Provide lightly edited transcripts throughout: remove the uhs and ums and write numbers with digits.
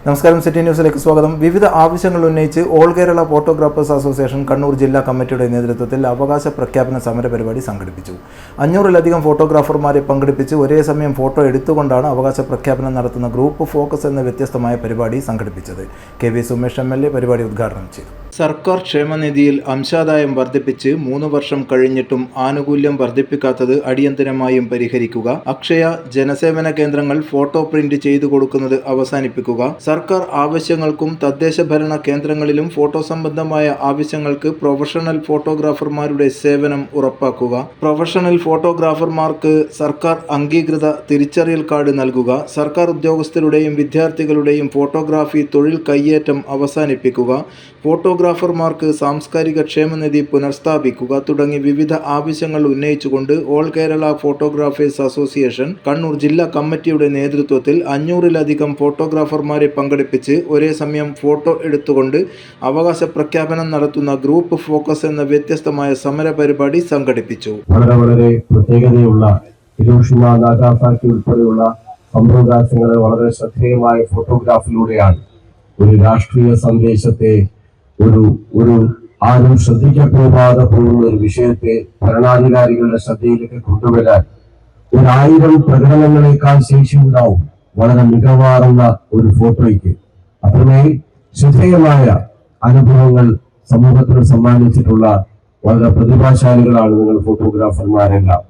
നമസ്കാരം, സിറ്റി ന്യൂസിലേക്ക് സ്വാഗതം. വിവിധ ആവശ്യങ്ങൾ ഉന്നയിച്ച് all Kerala photographers association Kannur ജില്ലാ കമ്മിറ്റിയുടെ നേതൃത്വത്തിൽ അവകാശ പ്രഖ്യാപന സമര പരിപാടി സംഘടിപ്പിച്ചു. 500-ലധികം ഫോട്ടോഗ്രാഫർമാരെ പങ്കെടുപ്പിച്ച് ഒരേ സമയം ഫോട്ടോ എടുത്തുകൊണ്ടാണ് അവകാശ പ്രഖ്യാപനം നടത്തുന്ന ഗ്രൂപ്പ് ഫോക്കസ് എന്ന വ്യത്യസ്തമായ പരിപാടി സംഘടിപ്പിച്ചത്. കെ വി സുമേഷ് MLA പരിപാടി ഉദ്ഘാടനം ചെയ്തു. സർക്കാർ ക്ഷേമനിധിയിൽ അംശാദായം വർദ്ധിപ്പിച്ച് 3 വർഷം കഴിഞ്ഞിട്ടും ആനുകൂല്യം വർദ്ധിപ്പിക്കാത്തത് അടിയന്തരമായും പരിഹരിക്കുക. അക്ഷയ ജനസേവന കേന്ദ്രങ്ങൾ ഫോട്ടോ പ്രിന്റ് ചെയ്തു കൊടുക്കുന്നത് അവസാനിപ്പിക്കുക. സർക്കാർ ആവശ്യങ്ങൾക്കും തദ്ദേശ ഭരണ കേന്ദ്രങ്ങളിലും ഫോട്ടോ സംബന്ധമായ ആവശ്യങ്ങൾക്ക് പ്രൊഫഷണൽ ഫോട്ടോഗ്രാഫർമാരുടെ സേവനം ഉറപ്പാക്കുക. പ്രൊഫഷണൽ ഫോട്ടോഗ്രാഫർമാർക്ക് സർക്കാർ അംഗീകൃത തിരിച്ചറിയൽ കാർഡ് നൽകുക. സർക്കാർ ഉദ്യോഗസ്ഥരുടെയും വിദ്യാർത്ഥികളുടെയും ഫോട്ടോഗ്രാഫി തൊഴിൽ കയ്യേറ്റം അവസാനിപ്പിക്കുക. ഫോട്ടോഗ്രാഫർമാർക്ക് സാംസ്കാരിക ക്ഷേമനിധി പുനഃസ്ഥാപിക്കുക തുടങ്ങി വിവിധ ആവശ്യങ്ങൾ ഉന്നയിച്ചുകൊണ്ട് all Kerala photographers association Kannur ജില്ലാ കമ്മിറ്റിയുടെ നേതൃത്വത്തിൽ 500-ലധികം ഫോട്ടോഗ്രാഫർമാരെ പങ്കെടുപ്പിച്ച് ഒരേ സമയം ഫോട്ടോ എടുത്തുകൊണ്ട് അവകാശ പ്രഖ്യാപനം നടത്തുന്ന ഗ്രൂപ്പ് ഫോക്കസ് എന്ന വ്യത്യസ്തമായ സമര പരിപാടി സംഘടിപ്പിച്ചു. വളരെ പ്രത്യേകതയുള്ള ഹിരോഷിമ, നാഗാസാക്കി ഉൾപ്പെടെയുള്ള സംഭവവികാസങ്ങളെ വളരെ ശ്രദ്ധേയമായ ഫോട്ടോഗ്രാഫിലൂടെയാണ് ഒരു രാഷ്ട്രീയ സന്ദേശത്തെ ഒരു ആരും ശ്രദ്ധിക്കപ്പെടാതെ പോകുന്ന ഒരു വിഷയത്തെ ഭരണാധികാരികളുടെ ശ്രദ്ധയിലേക്ക് കൊണ്ടുവരാൻ 1000 പ്രകടനങ്ങളെക്കാൾ ശേഷിയുണ്ടാവും വളരെ മികവാർന്ന ഒരു ഫോട്ടോയ്ക്ക്. അത്രമേൽ ശ്രദ്ധേയമായ അനുഭവങ്ങൾ സമൂഹത്തിന് സമ്മാനിച്ചിട്ടുള്ള വളരെ പ്രതിഭാശാലികളാണ് നിങ്ങൾ ഫോട്ടോഗ്രാഫർമാരെല്ലാം.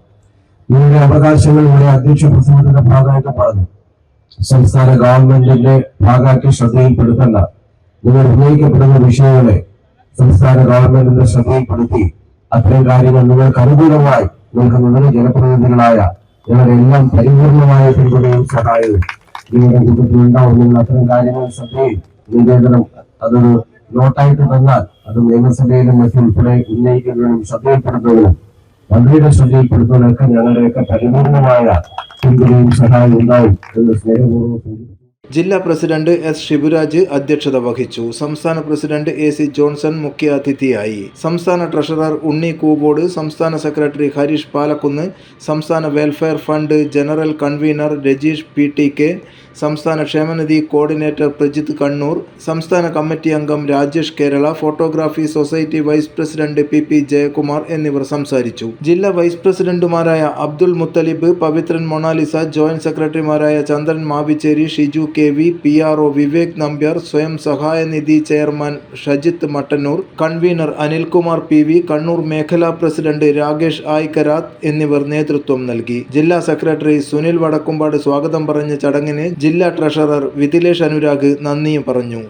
നിങ്ങളുടെ അവകാശങ്ങൾ ഇവിടെ അധ്യക്ഷ പ്രസംഗത്തിന്റെ ഭാഗമായിട്ട് പറഞ്ഞു. സംസ്ഥാന ഗവൺമെന്റിന്റെ ഭാഗമാക്കി ശ്രദ്ധയിൽപ്പെടുത്തേണ്ട നിങ്ങൾ ഉന്നയിക്കപ്പെടുന്ന വിഷയങ്ങളെ സംസ്ഥാന ഗവൺമെന്റിന്റെ ശ്രദ്ധയിൽപ്പെടുത്തി അത്തരം കാര്യങ്ങൾ നിങ്ങൾക്ക് അനുകൂലമായി നിങ്ങളുടെ ജനപ്രതിനിധികളായ ഞങ്ങളെല്ലാം പരിപൂർണമായ പിന്തുണയും സഹായവും നിങ്ങളുടെ കൂട്ടത്തിൽ ഉണ്ടാവും. നിങ്ങൾ അത്തരം കാര്യങ്ങൾ ശ്രദ്ധയിൽ നിവേദനം അതൊരു നോട്ടായിട്ട് തന്നാൽ അത് നിയമസഭയിലും മറ്റുൾപ്പെടെ ഉന്നയിക്കുന്നതിനും ശ്രദ്ധയിൽപ്പെടുത്തുന്നതിനും മന്ത്രിയുടെ ശ്രദ്ധയിൽപ്പെടുത്തുന്നതിനൊക്കെ ഞങ്ങളുടെയൊക്കെ പരിപൂർണമായ പിന്തുണയും സഹായം ഉണ്ടാവും എന്ന് സ്നേഹപൂർവ്വം സൂചിപ്പിച്ചു. ജില്ലാ പ്രസിഡന്റ് S. ശിവരാജ് അധ്യക്ഷത വഹിച്ചു. സംസ്ഥാന പ്രസിഡന്റ് AC ജോൺസൺ മുഖ്യാതിഥിയായി. സംസ്ഥാന ട്രഷറർ ഉണ്ണി കൂബോട്, സംസ്ഥാന സെക്രട്ടറി ഹരീഷ് പാലക്കുന്ന്, സംസ്ഥാന welfare fund general convener Rajeesh PTK, സംസ്ഥാന ക്ഷേമനിധി കോർഡിനേറ്റർ പ്രജിത്ത് കണ്ണൂർ, സംസ്ഥാന കമ്മിറ്റി അംഗം Rajesh Kerala, photography society vice president PP Jayakumar എന്നിവർ സംസാരിച്ചു. ജില്ലാ വൈസ് പ്രസിഡന്റുമാരായ അബ്ദുൽ മുത്തലിബ്, പവിത്രൻ മൊണാലിസ, ജോയിന്റ് സെക്രട്ടറിമാരായ ചന്ദ്രൻ മാവിച്ചേരി, ഷിജു KV, PRO വിവേക് നമ്പ്യാർ, സ്വയം സഹായ നിധി chairman Shajith Mattannur, convener Anilkumar PV, Kannur മേഖലാ പ്രസിഡന്റ് രാകേഷ് ആയിക്കരാത്ത് എന്നിവർ നേതൃത്വം നൽകി. ജില്ലാ സെക്രട്ടറി സുനിൽ വടക്കുംപാട് സ്വാഗതം പറഞ്ഞ ചടങ്ങിന് ജില്ലാ ട്രഷറർ വിതിലേഷ് അനുരാഗ് നന്ദി പറഞ്ഞു.